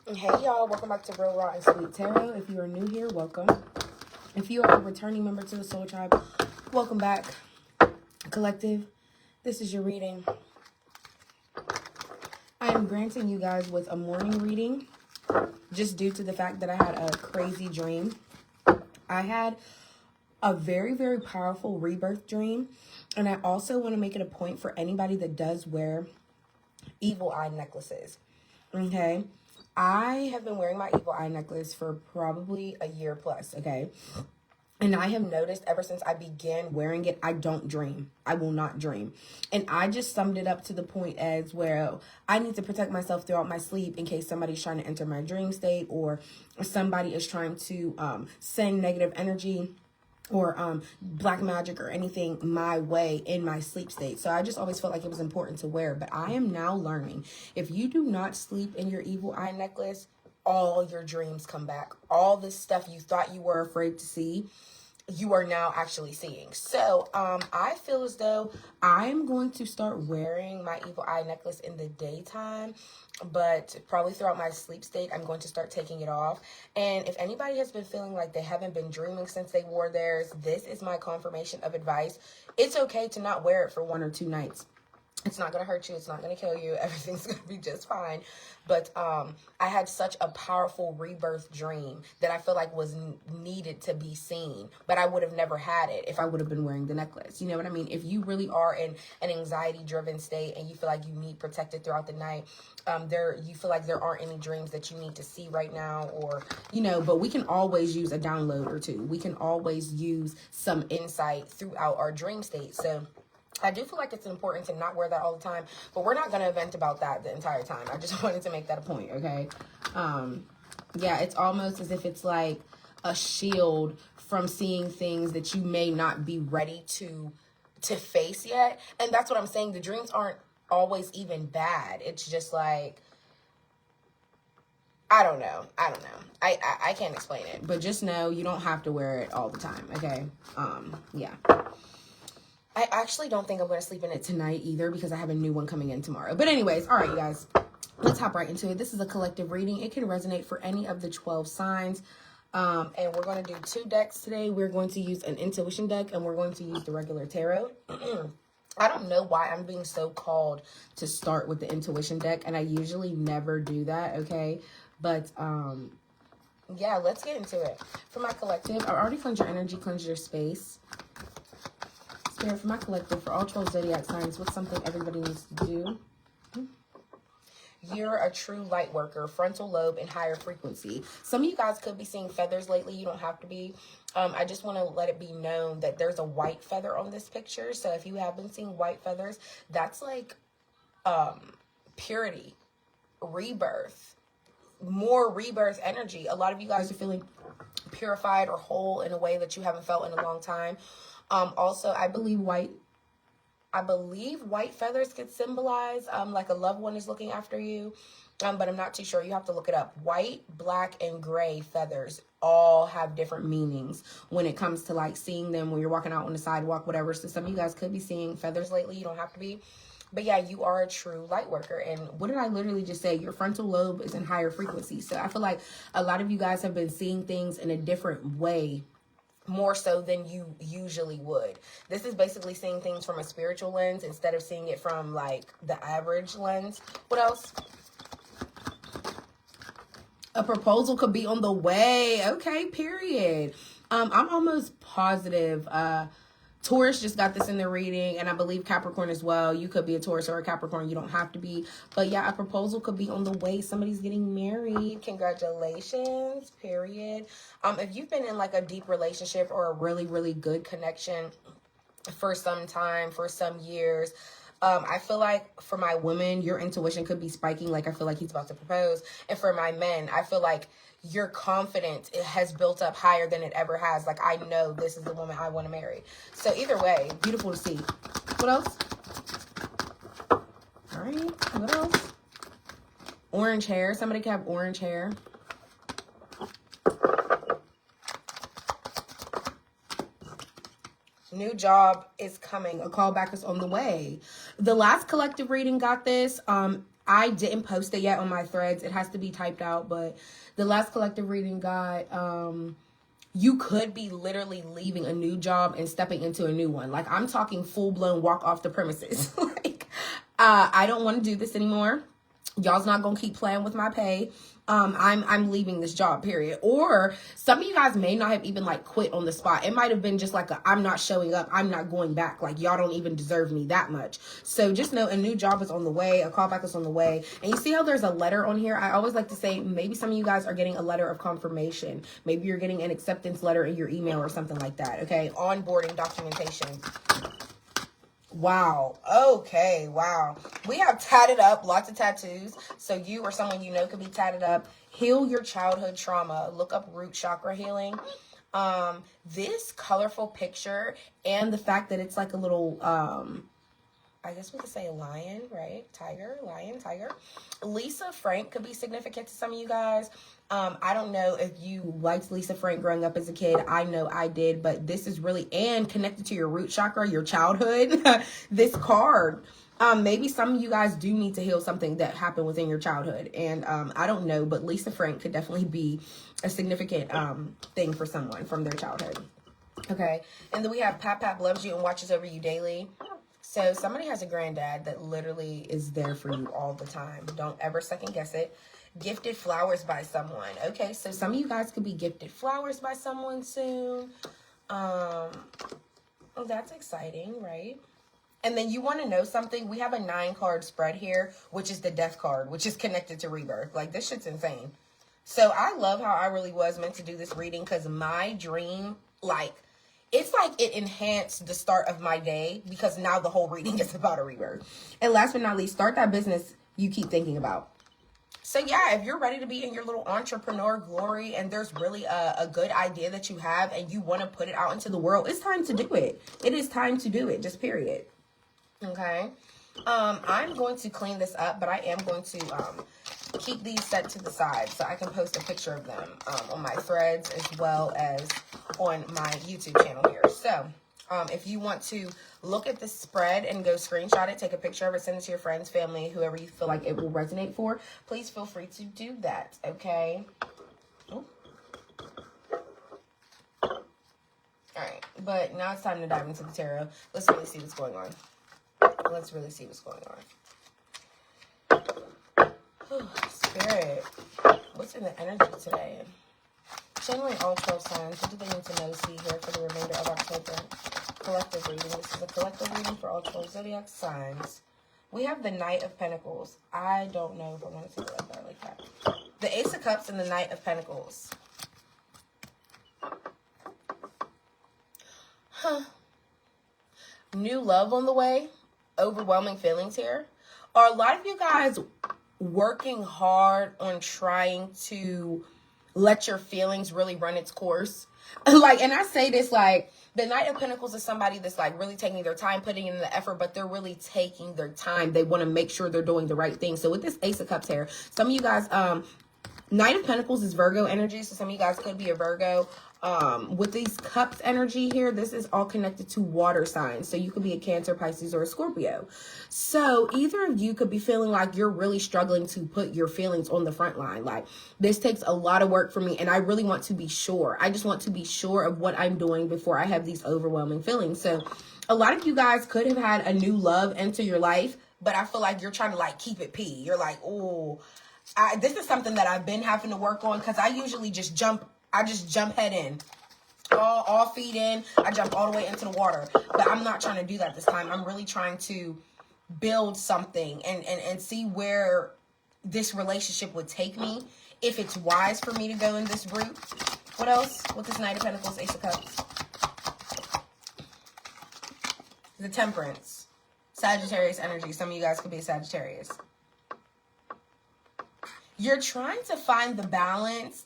Hey y'all, welcome back to Real Raw and Sweet Tarot. If you are new here, welcome. If you are a returning member to the Soul Tribe, welcome back. Collective, this is your reading. I am granting you guys with a morning reading just due to the fact that I had a crazy dream. I had a very, very powerful rebirth dream, and I also want to make it a point for anybody that does wear evil eye necklaces. Okay? I have been wearing my evil eye necklace for probably a year plus, okay? And I have noticed ever since I began wearing it, I don't dream. I will not dream. And I just summed it up to the point as where I need to protect myself throughout my sleep in case somebody's trying to enter my dream state or somebody is trying to send negative energy or black magic or anything my way in my sleep state. So I just always felt like it was important to wear. But I am now learning, if you do not sleep in your evil eye necklace, all your dreams come back. All this stuff you thought you were afraid to see, you are now actually seeing. So I feel as though I'm going to start wearing my evil eye necklace in the daytime, but probably throughout my sleep state, I'm going to start taking it off. And if anybody has been feeling like they haven't been dreaming since they wore theirs, this is my confirmation of advice. It's okay to not wear it for 1 or 2 nights. It's not going to hurt you. It's not going to kill you. Everything's going to be just fine. But I had such a powerful rebirth dream that I feel like was needed to be seen. But I would have never had it if I would have been wearing the necklace. You know what I mean? If you really are in an anxiety-driven state and you feel like you need protected throughout the night, you feel like there aren't any dreams that you need to see right now, or, but we can always use a download or two. We can always use some insight throughout our dream state. So I do feel like it's important to not wear that all the time, but we're not going to vent about that the entire time. I just wanted to make that a point, okay? Yeah, it's almost as if it's like a shield from seeing things that you may not be ready to face yet. And that's what I'm saying. The dreams aren't always even bad. It's just like, I don't know. I can't explain it, but just know you don't have to wear it all the time, okay? Yeah. I actually don't think I'm going to sleep in it tonight either because I have a new one coming in tomorrow. But anyways, all right, you guys, let's hop right into it. This is a collective reading. It can resonate for any of the 12 signs. And we're going to do 2 decks today. We're going to use an intuition deck and we're going to use the regular tarot. I don't know why I'm being so called to start with the intuition deck, and I usually never do that, okay? But, yeah, let's get into it. For my collective, I already cleansed your energy, cleansed your space. Spirit, for my collective, for all 12 zodiac signs, what's something everybody needs to do? You're a true light worker, frontal lobe and higher frequency. Some of you guys could be seeing feathers lately. You don't have to be. I just want to let it be known that there's a white feather on this picture. So if you have been seeing white feathers, that's like purity, rebirth, more rebirth energy. A lot of you guys are feeling purified or whole in a way that you haven't felt in a long time. Also, I believe white feathers could symbolize like a loved one is looking after you, but I'm not too sure. You have to look it up. White, black, and gray feathers all have different meanings when it comes to like seeing them when you're walking out on the sidewalk, whatever. So some of you guys could be seeing feathers lately. You don't have to be. But yeah, you are a true light worker. And what did I literally just say? Your frontal lobe is in higher frequency. So I feel like a lot of you guys have been seeing things in a different way, more so than you usually would. This is basically seeing things from a spiritual lens instead of seeing it from like the average lens. What else? A proposal could be on the way. Okay, period. I'm almost positive Taurus just got this in the reading, and I believe Capricorn as well. You could be a Taurus or a Capricorn. You don't have to be. But yeah, a proposal could be on the way. Somebody's getting married. Congratulations, period. If you've been in like a deep relationship or a really, really good connection for some time, for some years, I feel like for my women, your intuition could be spiking. Like, I feel like he's about to propose. And for my men, I feel like your confidence, it has built up higher than it ever has. Like, I know this is the woman I want to marry. So either way, beautiful to see. What else? All right. What else? Orange hair. Somebody could have orange hair. New job is coming. A callback is on the way. The last collective reading got this. I didn't post it yet on my threads. It has to be typed out, but the last collective reading got, you could be literally leaving a new job and stepping into a new one. Like, I'm talking full-blown walk off the premises. Like, I don't want to do this anymore. Y'all's not gonna keep playing with my pay. I'm leaving this job, period. Or some of you guys may not have even like quit on the spot. It might have been just like I'm not showing up, I'm not going back. Like, y'all don't even deserve me that much. So just know a new job is on the way, a callback is on the way. And you see how there's a letter on here? I always like to say maybe some of you guys are getting a letter of confirmation. Maybe you're getting an acceptance letter in your email or something like that. Okay, onboarding documentation. Wow. Okay. Wow. We have tatted up, lots of tattoos. So you or someone you know could be tatted up. Heal your childhood trauma. Look up root chakra healing. This colorful picture and the fact that it's like a little, I guess we could say a lion, right? Tiger, lion, tiger. Lisa Frank could be significant to some of you guys. I don't know if you liked Lisa Frank growing up as a kid. I know I did, but this is really, and connected to your root chakra, your childhood, this card. Maybe some of you guys do need to heal something that happened within your childhood. And I don't know, but Lisa Frank could definitely be a significant thing for someone from their childhood. Okay. And then we have Pap Pap loves you and watches over you daily. So somebody has a granddad that literally is there for you all the time. Don't ever second guess it. Gifted flowers by someone. Okay, so some of you guys could be gifted flowers by someone soon. Oh, that's exciting, right? And then you want to know something? We have a 9-card spread here, which is the death card, which is connected to rebirth. Like, this shit's insane. So I love how I really was meant to do this reading, because my dream, like, it's like it enhanced the start of my day, because now the whole reading is about a rebirth. And last but not least, start that business you keep thinking about. So yeah, if you're ready to be in your little entrepreneur glory and there's really a good idea that you have and you want to put it out into the world, it's time to do it. It is time to do it, just period. Okay. I'm going to clean this up, but I am going to keep these set to the side so I can post a picture of them on my threads as well as on my YouTube channel here. So if you want to look at this spread and go screenshot it, take a picture of it, send it to your friends, family, whoever you feel like it will resonate for, please feel free to do that, okay? Ooh. All right, but now it's time to dive into the tarot. Let's really see what's going on. Let's really see what's going on. Spirit, what's in the energy today? Channeling all 12 signs. What do they need to know, see here for the remainder of October? Collective reading. This is a collective reading for all 12 zodiac signs. We have the Knight of Pentacles. I don't know if I want to take it like that. The Ace of Cups and the Knight of Pentacles. New love on the way. Overwhelming feelings here. Are a lot of you guys working hard on trying to let your feelings really run its course? Like, and I say this, like, the Knight of Pentacles is somebody that's like really taking their time, putting in the effort, but they're really taking their time. They want to make sure they're doing the right thing. So with this Ace of Cups here, some of you guys, Knight of Pentacles is Virgo energy, so some of you guys could be a Virgo. With these cups energy here, this is all connected to water signs. So you could be a Cancer, Pisces, or a Scorpio. So either of you could be feeling like you're really struggling to put your feelings on the front line. Like, this takes a lot of work for me, and I really want to be sure. I just want to be sure of what I'm doing before I have these overwhelming feelings. So a lot of you guys could have had a new love enter your life, but I feel like you're trying to like keep it pee. You're like, oh, this is something that I've been having to work on, because I usually just jump head in, all feet in. I jump all the way into the water, but I'm not trying to do that this time. I'm really trying to build something and see where this relationship would take me, if it's wise for me to go in this route. What else with this Knight of Pentacles, Ace of Cups? The Temperance, Sagittarius energy. Some of you guys could be a Sagittarius. You're trying to find the balance.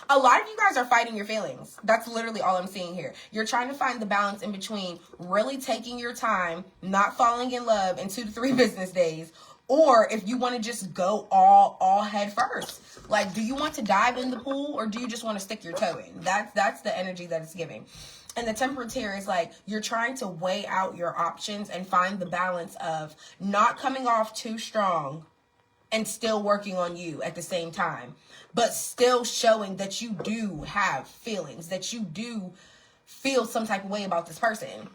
A lot of you guys are fighting your feelings. That's literally all I'm seeing here. You're trying to find the balance in between really taking your time, not falling in love in 2 to 3 business days, or if you want to just go all head first. Like, do you want to dive in the pool, or do you just want to stick your toe in? That's the energy that it's giving. And the Temperance here is like, you're trying to weigh out your options and find the balance of not coming off too strong, and still working on you at the same time, but still showing that you do have feelings, that you do feel some type of way about this person.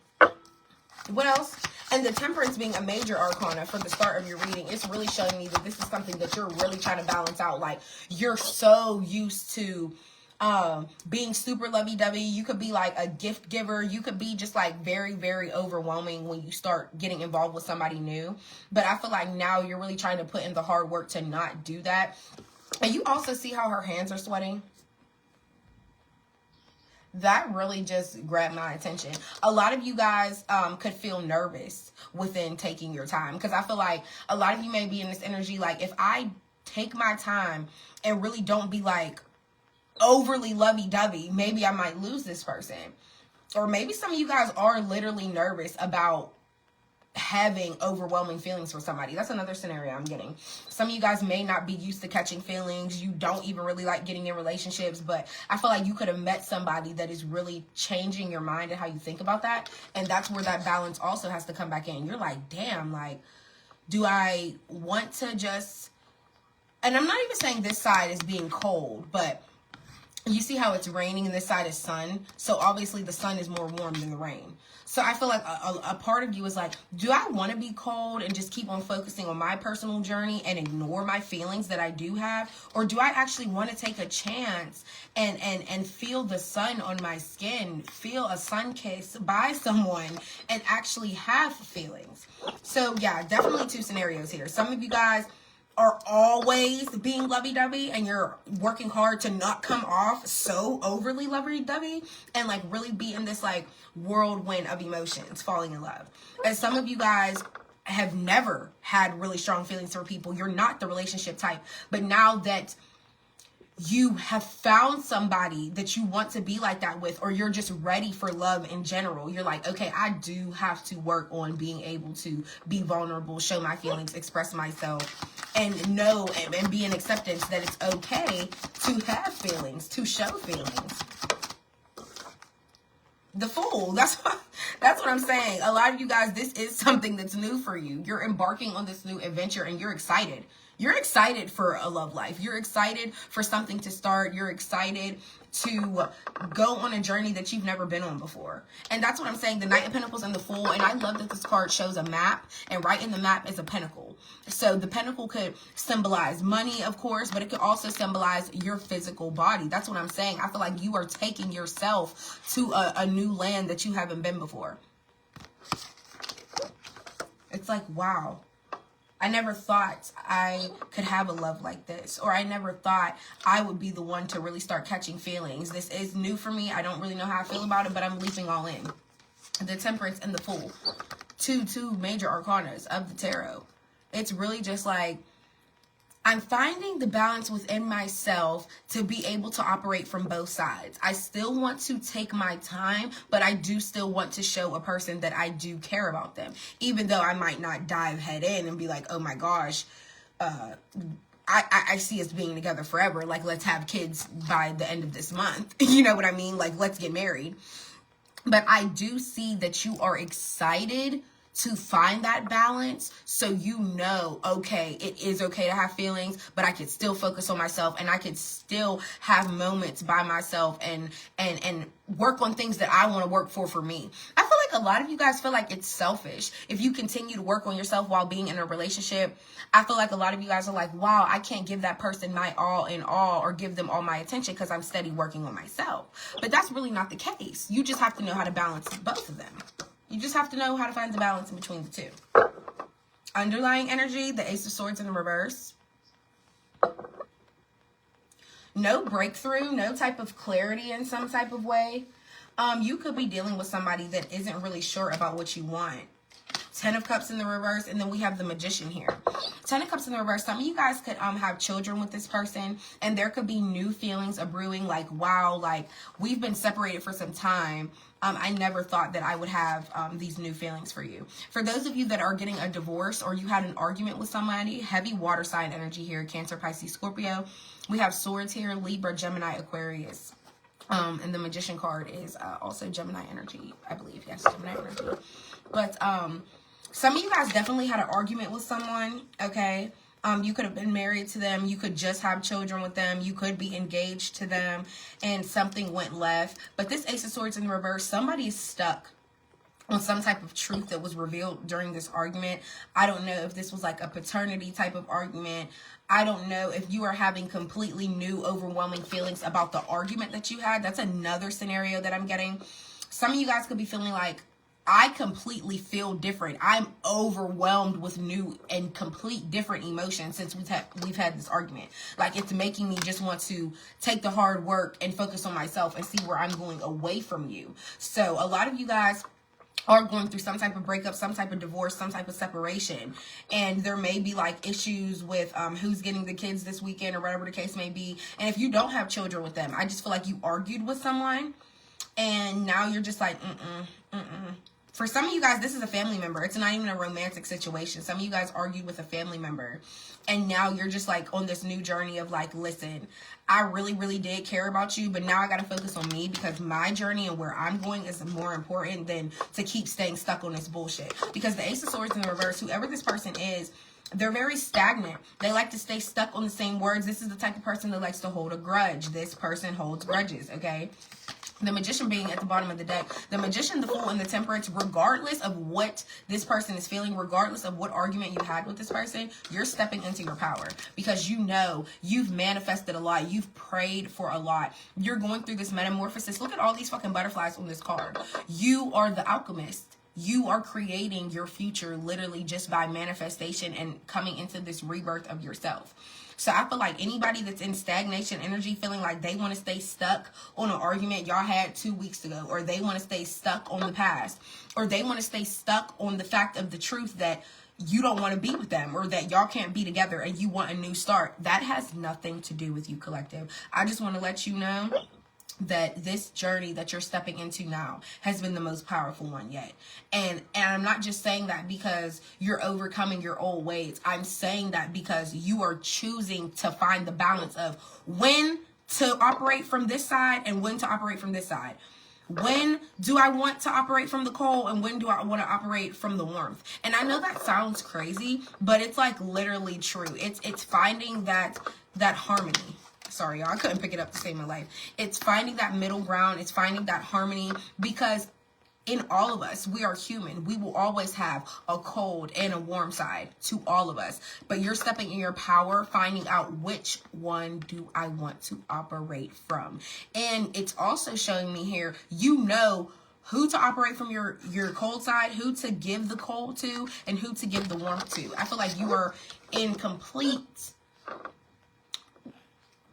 What else? And the Temperance being a major arcana for the start of your reading, it's really showing me that this is something that you're really trying to balance out. Like, you're so used to being super lovey-dovey. You could be like a gift giver. You could be just like very, very overwhelming when you start getting involved with somebody new. But I feel like now you're really trying to put in the hard work to not do that. And you also see how her hands are sweating. That really just grabbed my attention. A lot of you guys could feel nervous within taking your time, because I feel like a lot of you may be in this energy like, if I take my time and really don't be like overly lovey-dovey, maybe I might lose this person. Or maybe some of you guys are literally nervous about having overwhelming feelings for somebody. That's another scenario I'm getting. Some of you guys may not be used to catching feelings. You don't even really like getting in relationships, but I feel like you could have met somebody that is really changing your mind and how you think about that. And that's where that balance also has to come back in. You're like, damn, like, do I want to just, and I'm not even saying this side is being cold, but you see how it's raining and this side is sun. So obviously the sun is more warm than the rain. So I feel like a part of you is like, do I want to be cold and just keep on focusing on my personal journey and ignore my feelings that I do have? Or do I actually want to take a chance and feel the sun on my skin, feel a sun kiss by someone, and actually have feelings? So yeah, definitely two scenarios here. Some of you guys are always being lovey-dovey and you're working hard to not come off so overly lovey-dovey and like really be in this like whirlwind of emotions, falling in love. And some of you guys have never had really strong feelings for people. You're not the relationship type, but now that you have found somebody that you want to be like that with, or you're just ready for love in general, you're like, okay, I do have to work on being able to be vulnerable, show my feelings, express myself, and know and be in acceptance that it's okay to have feelings, to show feelings. The Fool, that's what I'm saying. A lot of you guys, this is something that's new for you. You're embarking on this new adventure and you're excited. You're excited for a love life. You're excited for something to start. You're excited to go on a journey that you've never been on before. And that's what I'm saying. The Knight of Pentacles and the Fool. And I love that this card shows a map. And right in the map is a pentacle. So the pentacle could symbolize money, of course. But it could also symbolize your physical body. That's what I'm saying. I feel like you are taking yourself to a new land that you haven't been before. It's like, wow. I never thought I could have a love like this, or I never thought I would be the one to really start catching feelings. This is new for me. I don't really know how I feel about it, but I'm leaping all in. The Temperance and the Fool. Two major arcanas of the tarot. It's really just like, I'm finding the balance within myself to be able to operate from both sides. I still want to take my time, but I do still want to show a person that I do care about them. Even though I might not dive head in and be like, oh my gosh, I see us being together forever. Like, let's have kids by the end of this month. You know what I mean? Like, let's get married. But I do see that you are excited to find that balance, so you know, okay, it is okay to have feelings, but I could still focus on myself, and I could still have moments by myself and work on things that I want to work for me. I feel like a lot of you guys feel like it's selfish if you continue to work on yourself while being in a relationship. I feel like a lot of you guys are like, wow, I can't give that person my all in all or give them all my attention because I'm steady working on myself. But that's really not the case. You just have to know how to balance both of them. You just have to know how to find the balance in between the two. Underlying energy, the Ace of Swords in the reverse. No breakthrough, no type of clarity in some type of way. You could be dealing with somebody that isn't really sure about what you want. Ten of Cups in the reverse, and then we have the Magician here. Ten of Cups in the reverse. Some of you guys could have children with this person, and there could be new feelings of brewing, like, wow, like, we've been separated for some time. I never thought that I would have these new feelings for you. For those of you that are getting a divorce or you had an argument with somebody, heavy water sign energy here, Cancer, Pisces, Scorpio. We have Swords here, Libra, Gemini, Aquarius. And the Magician card is also Gemini energy, I believe. Yes, Gemini energy. But some of you guys definitely had an argument with someone, okay? You could have been married to them. You could just have children with them. You could be engaged to them and something went left. But this Ace of Swords in the reverse, somebody is stuck on some type of truth that was revealed during this argument. I don't know if this was like a paternity type of argument. I don't know if you are having completely new, overwhelming feelings about the argument that you had. That's another scenario that I'm getting. Some of you guys could be feeling like, I completely feel different. I'm overwhelmed with new and complete different emotions since we've had this argument. Like, it's making me just want to take the hard work and focus on myself and see where I'm going away from you. So a lot of you guys are going through some type of breakup, some type of divorce, some type of separation. And there may be like issues with who's getting the kids this weekend or whatever the case may be. And if you don't have children with them, I just feel like you argued with someone and now you're just like, For some of you guys, this is a family member. It's not even a romantic situation. Some of you guys argued with a family member. And now you're just like on this new journey of like, listen, I really, really did care about you. But now I got to focus on me because my journey and where I'm going is more important than to keep staying stuck on this bullshit. Because the Ace of Swords in the reverse, whoever this person is, they're very stagnant. They like to stay stuck on the same words. This is the type of person that likes to hold a grudge. This person holds grudges, okay? The Magician being at the bottom of the deck. The Magician, the Fool, and the Temperance, regardless of what this person is feeling, regardless of what argument you had with this person, you're stepping into your power. Because you know you've manifested a lot. You've prayed for a lot. You're going through this metamorphosis. Look at all these fucking butterflies on this card. You are the alchemist. You are creating your future literally just by manifestation and coming into this rebirth of yourself. So I feel like anybody that's in stagnation energy, feeling like they want to stay stuck on an argument y'all had 2 weeks ago, or they want to stay stuck on the past, or they want to stay stuck on the fact of the truth that you don't want to be with them, or that y'all can't be together and you want a new start, that has nothing to do with you, collective. I just want to let you know that this journey that you're stepping into now has been the most powerful one yet. And I'm not just saying that because you're overcoming your old ways. I'm saying that because you are choosing to find the balance of when to operate from this side and when to operate from this side. When do I want to operate from the cold and when do I want to operate from the warmth? And I know that sounds crazy, but it's like literally true. It's finding that harmony. Sorry, y'all, I couldn't pick it up to save my life. It's finding that middle ground. It's finding that harmony, because in all of us, we are human. We will always have a cold and a warm side to all of us. But you're stepping in your power, finding out which one do I want to operate from. And it's also showing me here, you know who to operate from your cold side, who to give the cold to, and who to give the warmth to. I feel like you are in complete...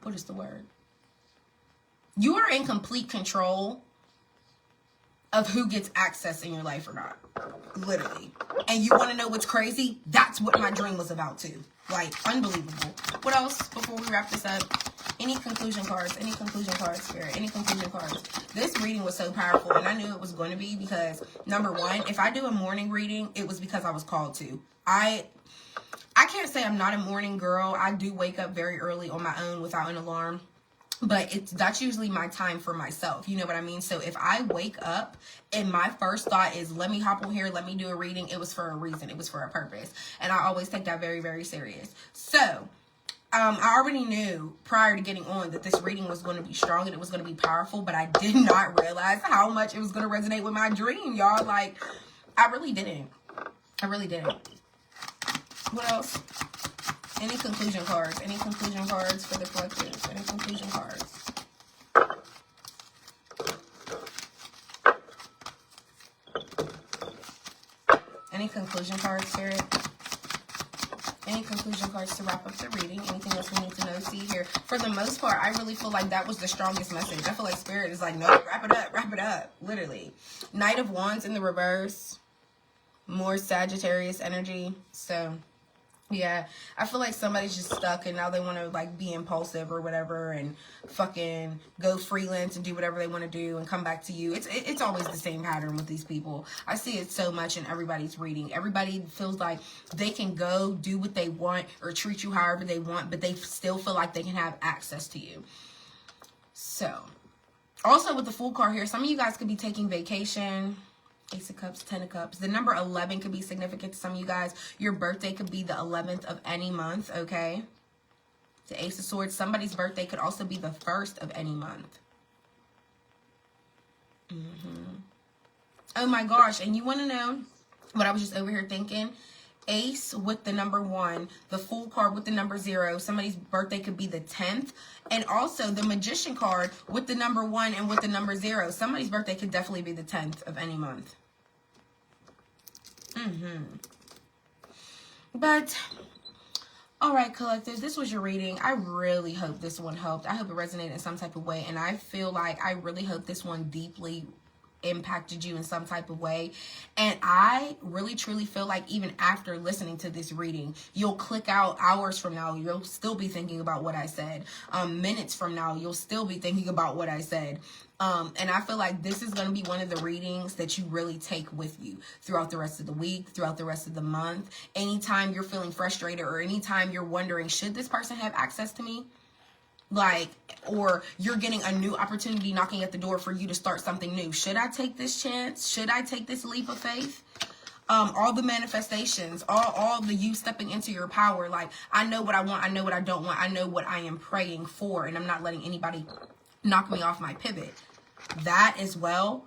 What is the word? You are in complete control of who gets access in your life or not. Literally. And you want to know what's crazy? That's what my dream was about too. Like, unbelievable. What else before we wrap this up? Any conclusion cards? Any conclusion cards, Spirit? Any conclusion cards? This reading was so powerful, and I knew it was going to be because, number one, if I do a morning reading, it was because I was called to. I can't say I'm not a morning girl. I do wake up very early on my own without an alarm. But that's usually my time for myself. You know what I mean? So if I wake up and my first thought is, let me hop on here, let me do a reading, it was for a reason. It was for a purpose. And I always take that very, very serious. So I already knew prior to getting on that this reading was going to be strong and it was going to be powerful. But I did not realize how much it was going to resonate with my dream, y'all. Like, I really didn't. I really didn't. What else? Any conclusion cards? Any conclusion cards for the collective? Any conclusion cards? Any conclusion cards, Spirit? Any conclusion cards to wrap up the reading? Anything else we need to know? See here. For the most part, I really feel like that was the strongest message. I feel like Spirit is like, no, wrap it up. Wrap it up. Literally. Knight of Wands in the reverse. More Sagittarius energy. So... yeah, I feel like somebody's just stuck and now they want to like be impulsive or whatever and fucking go freelance and do whatever they want to do and come back to you. It's always the same pattern with these people. I see it so much in everybody's reading. Everybody feels like they can go do what they want or treat you however they want, but they still feel like they can have access to you. So, also with the Fool card here, some of you guys could be taking vacation. Ace of Cups, 10 of Cups. The number 11 could be significant to some of you guys. Your birthday could be the 11th of any month, okay? The Ace of Swords. Somebody's birthday could also be the 1st of any month. Oh my gosh. And you want to know what I was just over here thinking? Ace with the number 1, the Fool card with the number 0. Somebody's birthday could be the 10th. And also the Magician card with the number 1 and with the number 0. Somebody's birthday could definitely be the 10th of any month. But, all right, collectors, this was your reading. I really hope this one helped. I hope it resonated in some type of way. And I feel like I really hope this one deeply impacted you in some type of way. And I really truly feel like even after listening to this reading, you'll click out hours from now, you'll still be thinking about what I said. Minutes from now, you'll still be thinking about what I said. And I feel like this is going to be one of the readings that you really take with you throughout the rest of the week, throughout the rest of the month. Anytime you're feeling frustrated or anytime you're wondering, should this person have access to me? Like, or you're getting a new opportunity knocking at the door for you to start something new. Should I take this chance? Should I take this leap of faith? All the manifestations, all the you stepping into your power. Like, I know what I want. I know what I don't want. I know what I am praying for. And I'm not letting anybody knock me off my pivot. That as well.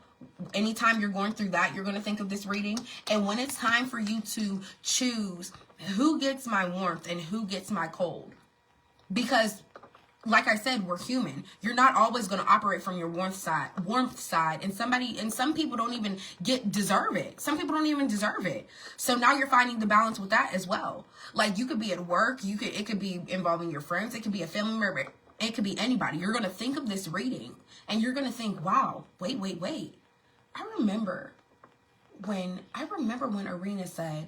Anytime you're going through that, you're going to think of this reading. And when it's time for you to choose who gets my warmth and who gets my cold. Because like I said, we're human. You're not always going to operate from your warmth side. And some people don't even deserve it. Some people don't even deserve it. So now you're finding the balance with that as well. Like, you could be at work. It could be involving your friends. It could be a family member. It could be anybody. You're going to think of this reading and you're going to think, wow, wait. I remember when Arena said,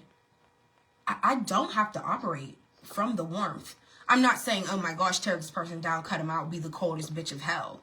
I don't have to operate from the warmth. I'm not saying, oh my gosh, tear this person down, cut him out, be the coldest bitch of hell.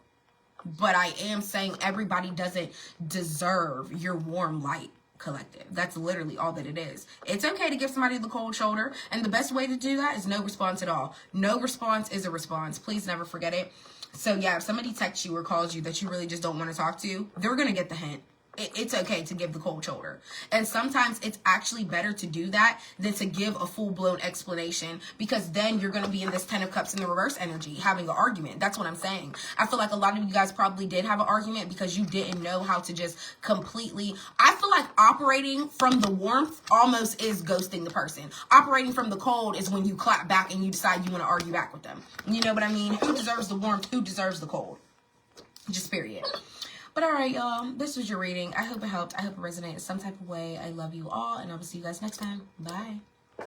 But I am saying everybody doesn't deserve your warm light, collective. That's literally all that it is. It's okay to give somebody the cold shoulder. And the best way to do that is no response at all. No response is a response. Please never forget it. So yeah, if somebody texts you or calls you that you really just don't want to talk to, they're going to get the hint. It's okay to give the cold shoulder. And sometimes it's actually better to do that than to give a full-blown explanation, because then you're going to be in this 10 of Cups in the reverse energy, having an argument. That's what I'm saying. I feel like a lot of you guys probably did have an argument because you didn't know how to just completely... I feel like operating from the warmth almost is ghosting the person. Operating from the cold is when you clap back and you decide you want to argue back with them. You know what I mean? Who deserves the warmth? Who deserves the cold? Just period. But all right, y'all, this was your reading. I hope it helped. I hope it resonated some type of way. I love you all, and I will see you guys next time. Bye.